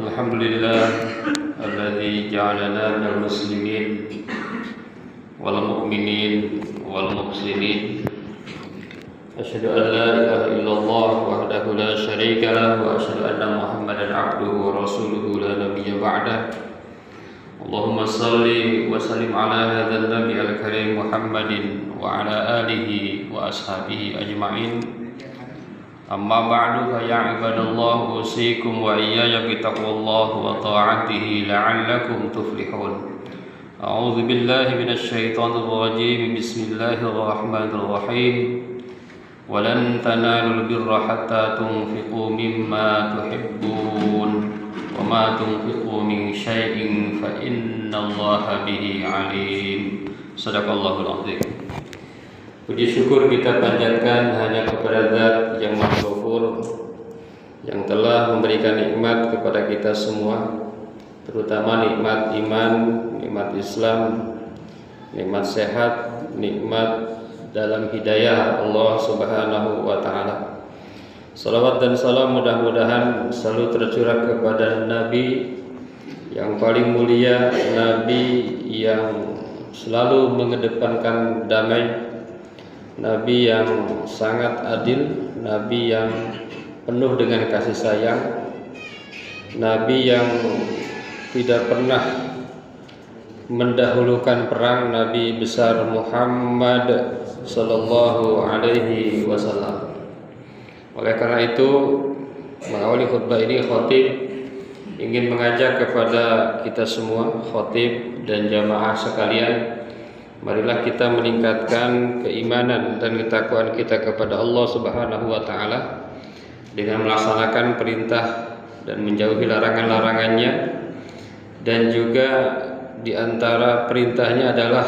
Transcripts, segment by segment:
Alhamdulillah alladzi ja'alana minal muslimin wal mu'minin wal muhsinin. Asyhadu an la ilaha illallah wahdahu la syarika lah wa asyhadu anna Muhammadan abduhu wa rasuluhu la nabiyya ba'dah. Allahumma salli wa sallim ala hadzal nabi al-karim Muhammadin wa ala alihi wa ashabihi ajma'in. Amma ba'du fa ya ibadallah usikum wa iyaya bittaqwallah wa ta'atihi la'allakum tuflihun. A'udzu billahi minasy syaithanir rajim. Bismillahirrahmanirrahim. Walan tanalul birra hatta tunfiqu mimma tuhibbun wa ma tunfiqu min syai'in fa innallaha bihi alim. Shadaqallahul azim. Puji syukur kita panjatkan hanya kepada Zat yang Maha Ghafur, yang telah memberikan nikmat kepada kita semua, terutama nikmat iman, nikmat Islam, nikmat sehat, nikmat dalam hidayah Allah Subhanahu wa taala. Salawat dan salam mudah-mudahan selalu tercurah kepada Nabi yang paling mulia, Nabi yang selalu mengedepankan damai, Nabi yang sangat adil, Nabi yang penuh dengan kasih sayang, Nabi yang tidak pernah mendahulukan perang, Nabi besar Muhammad sallallahu alaihi wasallam. Oleh karena itu, mengawali khutbah ini khatib ingin mengajak kepada kita semua, khatib dan jamaah sekalian, marilah kita meningkatkan keimanan dan ketakwaan kita kepada Allah Subhanahu wa taala dengan melaksanakan perintah dan menjauhi larangan-larangannya, dan juga di antara perintahnya adalah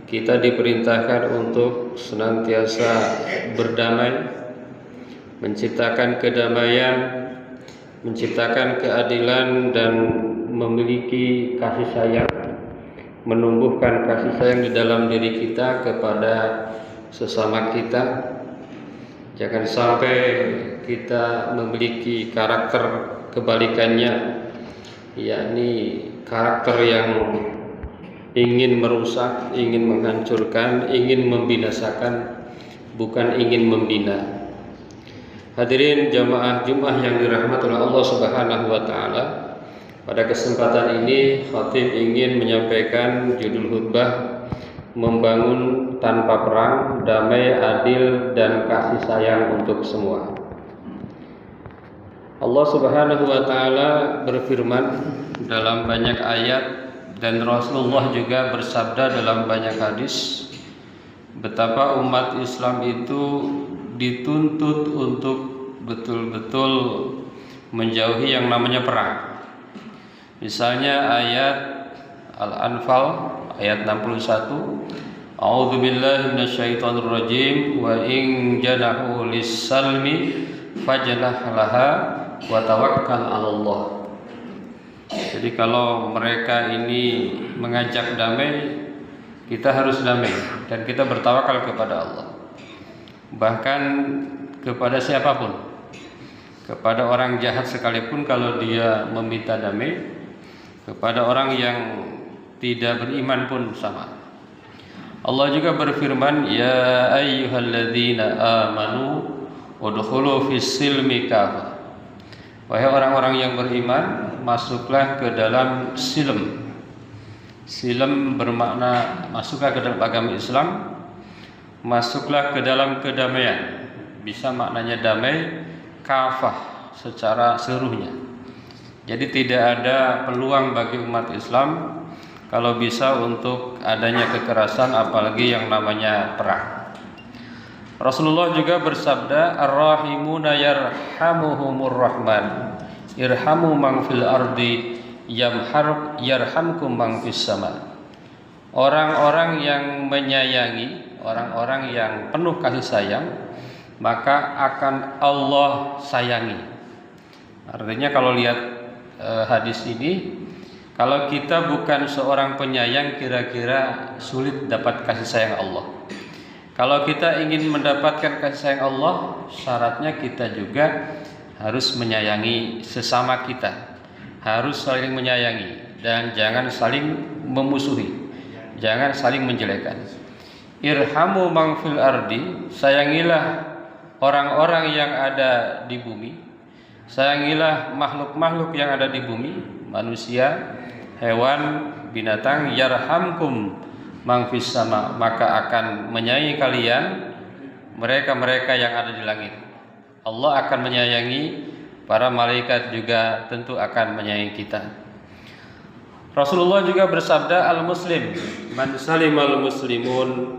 kita diperintahkan untuk senantiasa berdamai, menciptakan kedamaian, menciptakan keadilan dan memiliki kasih sayang, menumbuhkan kasih sayang di dalam diri kita kepada sesama kita. Jangan sampai kita memiliki karakter kebalikannya, yakni karakter yang ingin merusak, ingin menghancurkan, ingin membinasakan, bukan ingin membina. Hadirin jamaah Jumat yang dirahmati oleh Allah Subhanahu wa taala, pada kesempatan ini khatib ingin menyampaikan judul khutbah Membangun Tanpa Perang, Damai, Adil dan Kasih Sayang untuk Semua. Allah Subhanahu wa taala berfirman dalam banyak ayat, dan Rasulullah juga bersabda dalam banyak hadis, betapa umat Islam itu dituntut untuk betul-betul menjauhi yang namanya perang. Misalnya ayat Al-Anfal ayat 61, A'udzu billahi minasyaitonir rajim, wa in janahu lis-salmi fajnah laha wa tawakkal 'alallah. Jadi kalau mereka ini mengajak damai, kita harus damai dan kita bertawakal kepada Allah. Bahkan kepada siapapun, kepada orang jahat sekalipun kalau dia meminta damai, kepada orang yang tidak beriman pun sama. Allah juga berfirman, ya ayyuhalladzina amanu udkhulu fis-silmi kafah. Wahai orang-orang yang beriman, masuklah ke dalam silm. Silm bermakna masuklah ke dalam agama Islam, masuklah ke dalam kedamaian. Bisa maknanya damai, kafah secara seluruhnya. Jadi tidak ada peluang bagi umat Islam kalau bisa untuk adanya kekerasan, apalagi yang namanya perang. Rasulullah juga bersabda, ar-rahimuna yarhamuhumur rahman, irhamu man fil ardi yarhamkum man fis sama. Orang-orang yang menyayangi, orang-orang yang penuh kasih sayang, maka akan Allah sayangi. Artinya kalau lihat hadis ini, kalau kita bukan seorang penyayang, kira-kira sulit dapat kasih sayang Allah. Kalau kita ingin mendapatkan kasih sayang Allah, syaratnya kita juga harus menyayangi sesama kita. harus saling menyayangi dan jangan saling memusuhi, jangan saling menjelekkan. Irhamu man fil ardi, sayangilah orang-orang yang ada di bumi, sayangilah makhluk-makhluk yang ada di bumi, manusia, hewan, binatang. Yarhamkum man fis sama, maka akan menyayangi kalian mereka-mereka yang ada di langit. Allah akan menyayangi, para malaikat juga tentu akan menyayangi kita. Rasulullah juga bersabda, al-muslim man salimal muslimun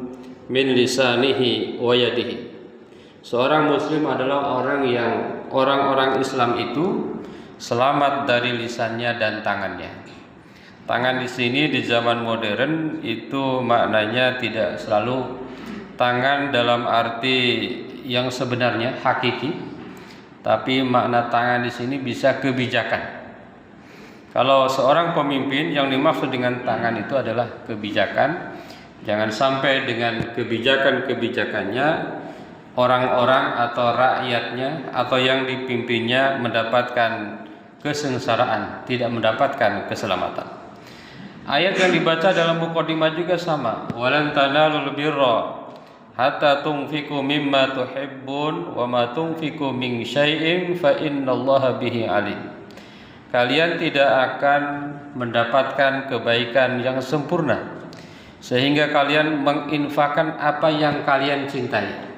min lisanihi wa yadihi. Seorang muslim adalah orang Islam itu selamat dari lisannya dan tangannya. Tangan di sini di zaman modern itu maknanya tidak selalu tangan dalam arti yang sebenarnya hakiki, tapi makna tangan di sini bisa kebijakan. Kalau seorang pemimpin, yang dimaksud dengan tangan itu adalah kebijakan. Jangan sampai dengan kebijakan-kebijakannya orang-orang atau rakyatnya atau yang dipimpinnya mendapatkan kesengsaraan, tidak mendapatkan keselamatan. Ayat yang dibaca dalam mukadimah juga sama. Walan tanalul birra hatta tunfiqu mimma tuhibbun wa ma tunfiqu min syai'in fa innallaha bihi alim. Kalian tidak akan mendapatkan kebaikan yang sempurna sehingga kalian menginfakkan apa yang kalian cintai.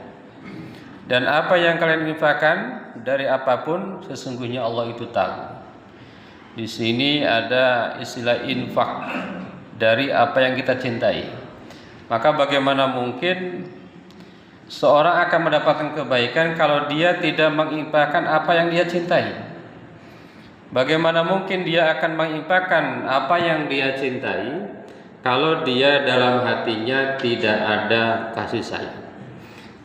Dan apa yang kalian infakkan dari apapun, sesungguhnya Allah itu tahu. Di sini ada istilah infak, dari apa yang kita cintai. Maka bagaimana mungkin seorang akan mendapatkan kebaikan kalau dia tidak menginfakkan apa yang dia cintai? Bagaimana mungkin dia akan menginfakkan apa yang dia cintai kalau dia dalam hatinya tidak ada kasih sayang?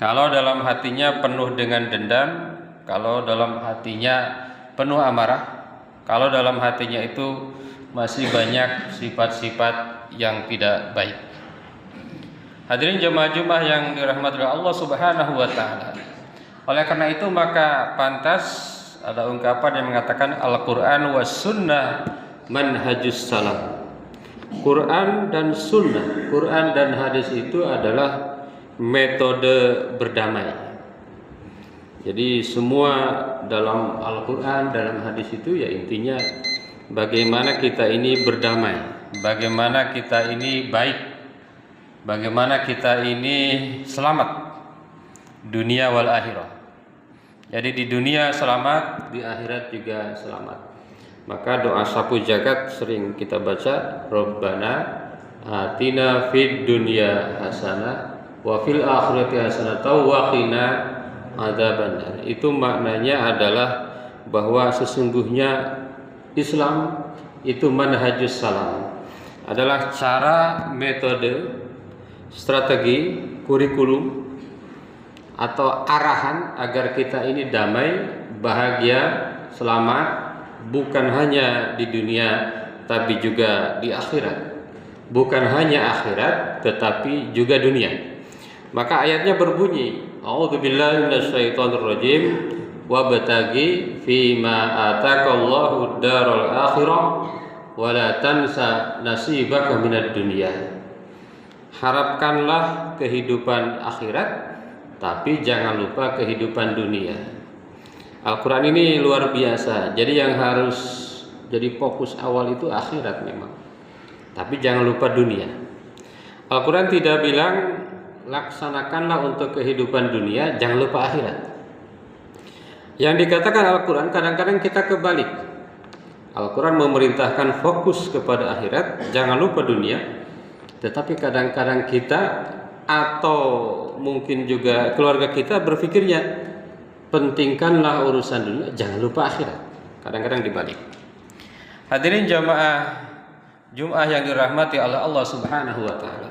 Kalau dalam hatinya penuh dengan dendam, kalau dalam hatinya penuh amarah, kalau dalam hatinya itu masih banyak sifat-sifat yang tidak baik. Hadirin jemaah Jumat yang dirahmati Allah Subhanahu wa taala. Oleh karena itu maka pantas ada ungkapan yang mengatakan Al-Qur'an was sunnah manhajus salam. Quran dan sunnah, Quran dan hadis itu adalah metode berdamai. Jadi semua dalam Al-Quran, dalam hadis itu ya intinya bagaimana kita ini berdamai, bagaimana kita ini baik, bagaimana kita ini selamat dunia wal akhirah. Jadi di dunia selamat, di akhirat juga selamat. Maka doa sapu jagat sering kita baca, Rabbana atina fid dunya hasanah wa fil akhirati hasanah wa qina adzabannar. Itu maknanya adalah bahwa sesungguhnya Islam itu manhajus salam, adalah cara, metode, strategi, kurikulum atau arahan agar kita ini damai, bahagia, selamat, bukan hanya di dunia tapi juga di akhirat. Bukan hanya akhirat tetapi juga dunia. Maka ayatnya berbunyi, A'udzubillahi minasyaitonirrajim wabtaghi fima ataqallahu ad-daral akhirah wa la tansa nasibaka minad dunya. Harapkanlah kehidupan akhirat tapi jangan lupa kehidupan dunia. Al-Quran ini luar biasa. Jadi yang harus jadi fokus awal itu akhirat memang, tapi jangan lupa dunia. Al-Quran tidak bilang laksanakanlah untuk kehidupan dunia, jangan lupa akhirat. Yang dikatakan Al-Quran kadang-kadang kita kebalik. Al-Quran memerintahkan fokus kepada akhirat, jangan lupa dunia. Tetapi kadang-kadang kita atau mungkin juga keluarga kita berpikirnya pentingkanlah urusan dunia, jangan lupa akhirat. Kadang-kadang dibalik. Hadirin jamaah Jumat yang dirahmati oleh Allah Subhanahu wa taala.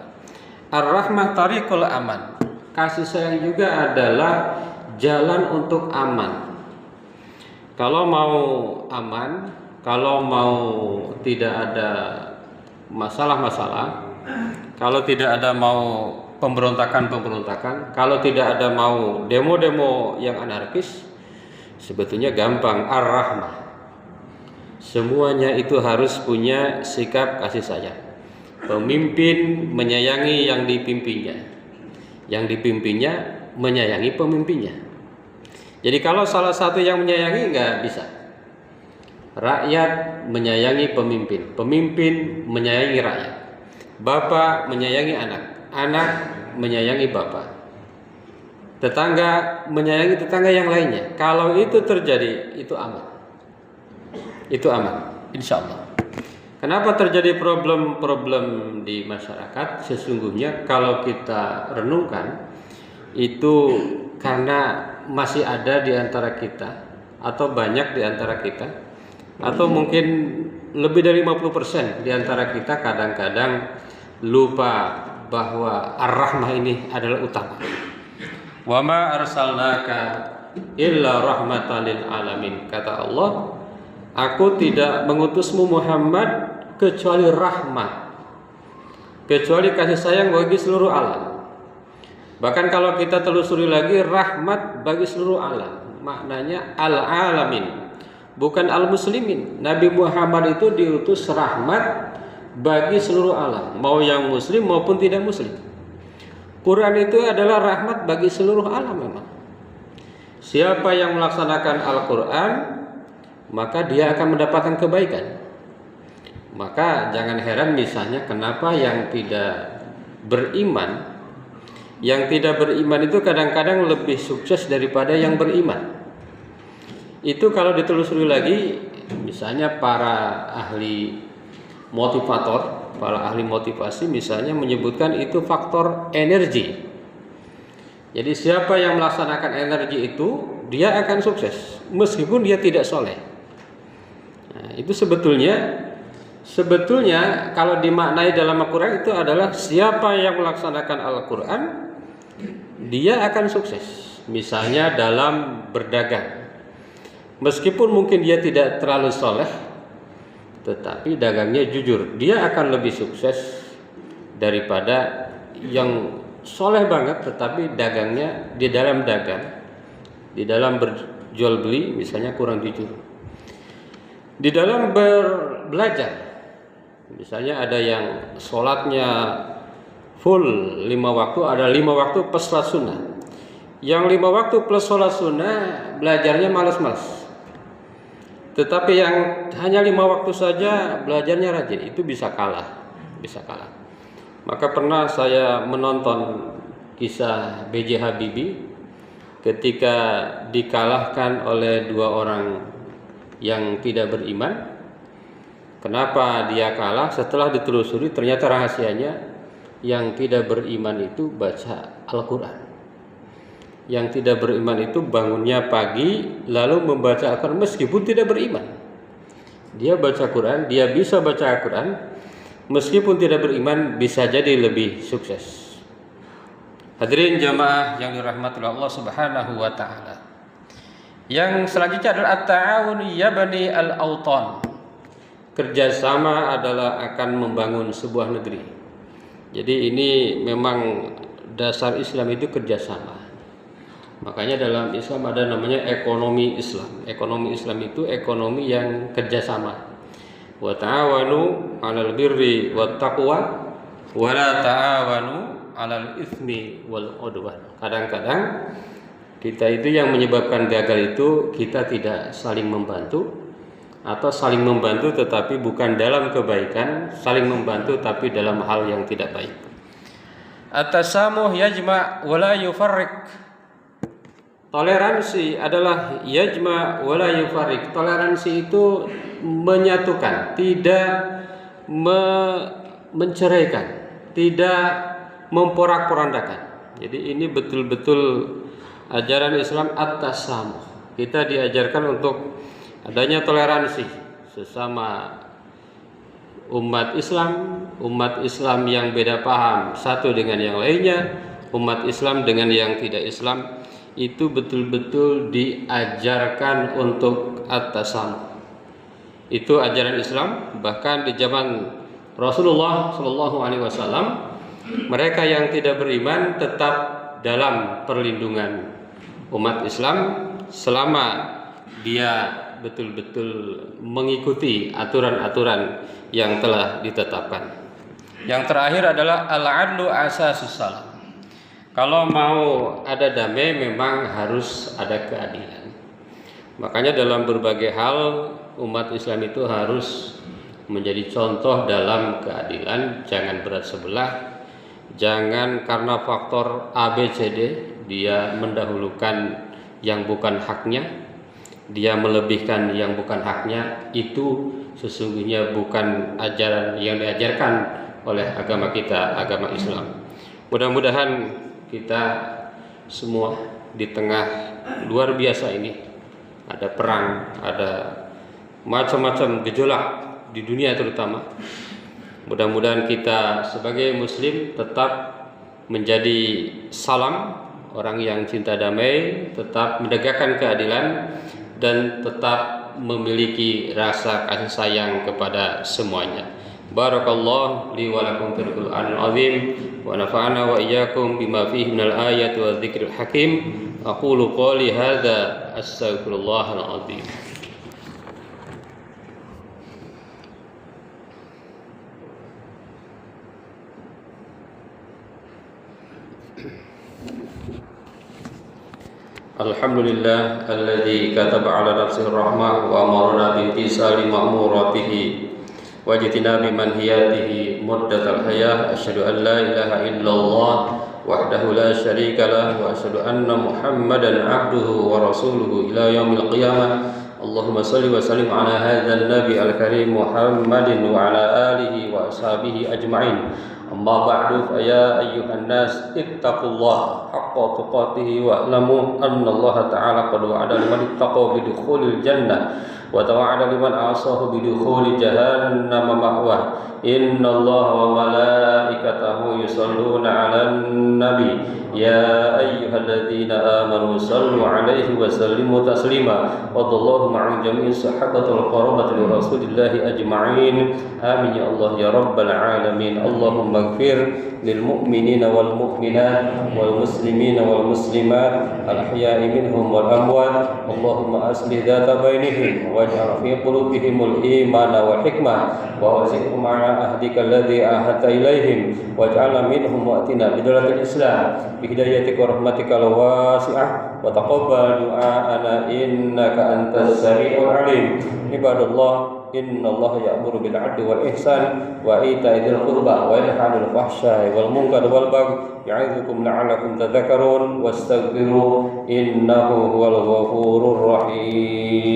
Ar-rahmah tariqul aman. Kasih sayang juga adalah jalan untuk aman. Kalau mau aman, kalau mau tidak ada masalah-masalah, kalau tidak ada mau pemberontakan-pemberontakan, kalau tidak ada mau demo-demo yang anarkis, sebetulnya gampang. Ar-rahmah. Semuanya itu harus punya sikap kasih sayang. Pemimpin menyayangi yang dipimpinnya, yang dipimpinnya menyayangi pemimpinnya. Jadi kalau salah satu yang menyayangi, nggak bisa. Rakyat menyayangi pemimpin, pemimpin menyayangi rakyat, bapak menyayangi anak, anak menyayangi bapak, tetangga menyayangi tetangga yang lainnya. Kalau itu terjadi, itu aman. Itu aman, insya Allah. Kenapa terjadi problem-problem di masyarakat? Sesungguhnya kalau kita renungkan, itu karena masih ada di antara kita, atau banyak di antara kita, atau mungkin lebih dari 50% di antara kita kadang-kadang lupa bahwa ar-rahmah ini adalah utama. Wa ma arsalnaka illa rahmatan lil alamin. Kata Allah, aku tidak mengutusmu Muhammad kecuali rahmat, kecuali kasih sayang bagi seluruh alam. Bahkan kalau kita telusuri lagi, rahmat bagi seluruh alam, maknanya al-alamin, bukan al-muslimin. Nabi Muhammad itu diutus rahmat bagi seluruh alam, mau yang muslim maupun tidak muslim. Quran itu adalah rahmat bagi seluruh alam memang. Siapa yang melaksanakan Al-Quran, maka dia akan mendapatkan kebaikan. Maka jangan heran misalnya kenapa yang tidak beriman, itu kadang-kadang lebih sukses daripada yang beriman. Itu kalau ditelusuri lagi, misalnya para ahli motivator, para ahli motivasi misalnya menyebutkan itu faktor energi. Jadi siapa yang melaksanakan energi itu, dia akan sukses meskipun dia tidak soleh. Nah, itu sebetulnya kalau dimaknai dalam Al-Quran itu adalah siapa yang melaksanakan Al-Quran, dia akan sukses. Misalnya dalam berdagang, meskipun mungkin dia tidak terlalu soleh, tetapi dagangnya jujur, dia akan lebih sukses daripada yang soleh banget tetapi dagangnya di dalam dagang, di dalam berjual beli misalnya kurang jujur. Di dalam belajar, misalnya ada yang sholatnya full 5 waktu, ada 5 waktu plus sholat sunnah. Yang 5 waktu plus sholat sunnah belajarnya malas-malas. Tetapi yang hanya 5 waktu saja belajarnya rajin, itu bisa kalah. Maka pernah saya menonton kisah B.J. Habibie ketika dikalahkan oleh 2 orang yang tidak beriman. Kenapa dia kalah? Setelah ditelusuri ternyata rahasianya yang tidak beriman itu baca Al-Quran. Yang tidak beriman itu bangunnya pagi lalu membaca Al-Quran meskipun tidak beriman. Dia baca Quran, dia bisa baca Al-Quran meskipun tidak beriman, bisa jadi lebih sukses. Hadirin jamaah yang dirahmati Allah Subhanahu wa taala. Yang selanjutnya adalah at-ta'awun yabni al-awtan. Kerjasama adalah akan membangun sebuah negeri. Jadi ini memang dasar Islam itu kerjasama. Makanya dalam Islam ada namanya ekonomi Islam. Ekonomi Islam itu ekonomi yang kerjasama. Wa ta'awanu 'alal birri wat taqwa wa la ta'awanu 'alal itsmi wal 'udwan. Kadang-kadang kita itu yang menyebabkan gagal itu kita tidak saling membantu, atau saling membantu tetapi bukan dalam kebaikan, saling membantu tapi dalam hal yang tidak baik. At-tasamuh yajma' wa la yufarriq. Toleransi adalah yajma' wa la yufarriq. Toleransi itu menyatukan, tidak menceraikan, tidak memporak-porandakan. Jadi ini betul-betul ajaran Islam at-tasamuh. Kita diajarkan untuk adanya toleransi sesama umat Islam yang beda paham satu dengan yang lainnya, umat Islam dengan yang tidak Islam, itu betul-betul diajarkan untuk at-tasamuh. Itu ajaran Islam. Bahkan di zaman Rasulullah SAW, mereka yang tidak beriman tetap dalam perlindungan umat Islam selama dia betul-betul mengikuti aturan-aturan yang telah ditetapkan. Yang terakhir adalah al-'adlu asasus salam. Kalau mau ada damai memang harus ada keadilan. Makanya dalam berbagai hal umat Islam itu harus menjadi contoh dalam keadilan, jangan berat sebelah, jangan karena faktor A, B, C, D dia mendahulukan yang bukan haknya, dia melebihkan yang bukan haknya. Itu sesungguhnya bukan ajaran yang diajarkan oleh agama kita, agama Islam. Mudah-mudahan kita semua di tengah luar biasa ini, ada perang, ada macam-macam gejolak di dunia terutama, mudah-mudahan kita sebagai muslim tetap menjadi salam, orang yang cinta damai, tetap menegakkan keadilan, dan tetap memiliki rasa kasih sayang kepada semuanya. Barakallahu li wa lakum fil Qur'anil azim wa nafa'ana wa iyyakum bima fihi minal ayati wa dzikril hakim. Aqulu qali hadza astaghfirullahal azim. Alhamdulillah alladzi kataba ala nafsihi rahmah wa amarna bi imtisali ma'muratihi wa jitinabi manhiyatihi muddatal hayah. Asyhadu an la ilaha illallah wahdahu la syarika lah wa asyhadu anna Muhammadan abduhu wa rasuluhu ila yaumil qiyamah. Allahumma salli wa sallim ala hadzal nabi al-karim Muhammadin wa ala alihi wa ashabihi ajma'in. Amma ba'du, fa ya ayyuhan nas ittaqullaha haqqa tuqatih wa alamu annallaha ta'ala qad wa'ada liman ittaqa bi dukhulil jannah wa tawa'ada liman 'asahu bi dukhuli jahannam ma'wa. Innallaha wa malaikatahu yusholluna 'alan nabi ya ayyuhalladzina amanu shallu 'alaihi wa sallimu taslima. Wadallahu ma'al jami'i sahabatul qarabati li rasulillahi ajma'in. Amin ya Allah ya rabbal alamin. Allahumma ighfir lil mu'minina wal mu'minat wal muslimina wal muslimat al ahya'i minhum wal amwat. Allahumma aslih dhata bainihim waj'al fi qulubihimul imana wal hikmah wa wasi'hum ala ahdika alladhi ahadta ilaihim waj'alna minhum wa'tina bidalatil islam bihidayatika wa rahmatika wasi'ah wa taqabbal du'aana innaka antas sami'ul alim. Ibadallah, innallaha ya'muru bil 'adli wal ihsan wa ita'i dzil qurba wa yanha 'anil fahsya'i wal munkari wal baghi ya'idzukum la'allakum tadhakkarun wastaghfiru innahu huwal ghafurur rahim.